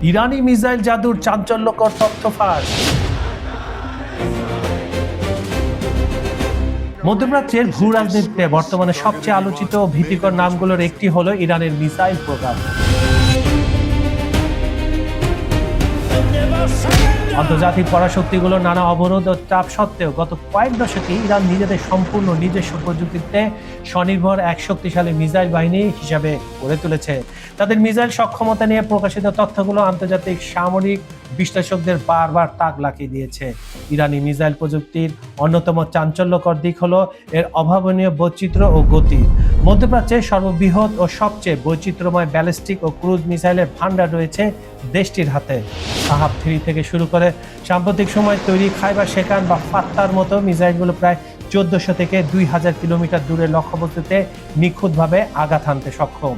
ইরানি missile জাদুর চাঞ্চল্যকর তথ্য ফাঁস। মধ্যপ্রাচ্যের ভূ রাজনীতিতে বর্তমানে সবচেয়ে আলোচিত ও ভীতিকর নামগুলোর একটি হলো ইরানের মিসাইল প্রোগ্রাম। আন্তর্জাতিক পরাশক্তিগুলোর নানা অবরোধ ও চাপ সত্ত্বেও গত কয়েক দশকে ইরান নিজেদের সম্পূর্ণ নিজস্ব প্রযুক্তিতে স্বনির্ভর এক শক্তিশালী মিসাইল বাহিনী হিসাবে গড়ে তুলেছে। তাদের মিসাইল সক্ষমতা নিয়ে প্রকাশিত তথ্যগুলো আন্তর্জাতিক সামরিক বিশ্লেষকদের বারবার তাক লাগিয়ে দিয়েছে। ইরানি মিসাইল প্রযুক্তির অন্যতম চাঞ্চল্যকর দিক হলো এর অভাবনীয় বৈচিত্র্য ও গতি। মধ্যপ্রাচ্যের সর্ববৃহৎ ও সবচেয়ে বৈচিত্র্যময় ব্যালিস্টিক ও ক্রুজ মিসাইলের ভান্ডার রয়েছে দেশটির হাতে। সাহাব 3 থেকে শুরু করে সাম্প্রতিক সময় তৈরি খাইবার শেখান বা ফাত্তার মতো মিসাইলগুলো প্রায় 1400 থেকে 2000 কিলোমিটার দূরের লক্ষ্যবস্তুতে নিখুঁতভাবে আঘাত হানতে সক্ষম।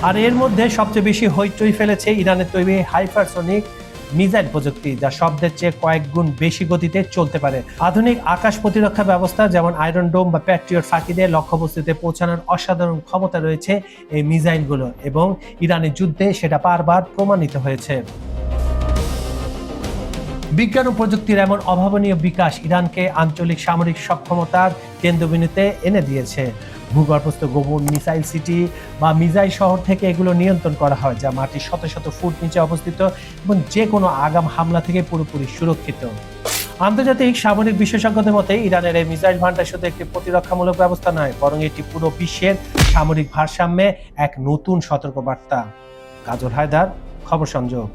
আর এর মধ্যে সবচেয়ে বেশি হইচই ফেলেছে ইরানের তৈরি হাইপারসনিক মিসাইল প্রযুক্তি, যা শব্দের চেয়ে কয়েক গুণ বেশি গতিতে চলতে পারে। আধুনিক আকাশ প্রতিরক্ষা ব্যবস্থা যেমন আয়রন ডোম বা প্যাট্রিয়ট ফাঁকি দিয়ে লক্ষ্যবস্তুতে পৌঁছানোর অসাধারণ ক্ষমতা রয়েছে এই মিসাইলগুলো, এবং ইরানের যুদ্ধে সেটা বারবার প্রমাণিত হয়েছে। বিজ্ঞান ও প্রযুক্তির এমন অভাবনীয় বিকাশ ইরানকে আঞ্চলিক সামরিক সক্ষমতার কেন্দ্রবিন্দুতে এনে দিয়েছে। ভূগর্ভস্থ গোপন মিসাইল সিটি বা মিসাইল শহর থেকে এগুলো নিয়ন্ত্রণ করা হয়, যা মাটির শত শত ফুট নিচে অবস্থিত এবং যে কোনো আগাম হামলা থেকে পুরোপুরি সুরক্ষিত। আন্তর্জাতিক সামরিক বিশেষজ্ঞদের মতে ইরানের এই মিসাইল ভান্ডার শুধু একটি প্রতিরক্ষামূলক ব্যবস্থা নয়, বরং এটি পুরো বিশ্বের সামরিক ভারসাম্যে এক নতুন সতর্কবার্তা। কাজল হায়দার, খবর সংযোগ।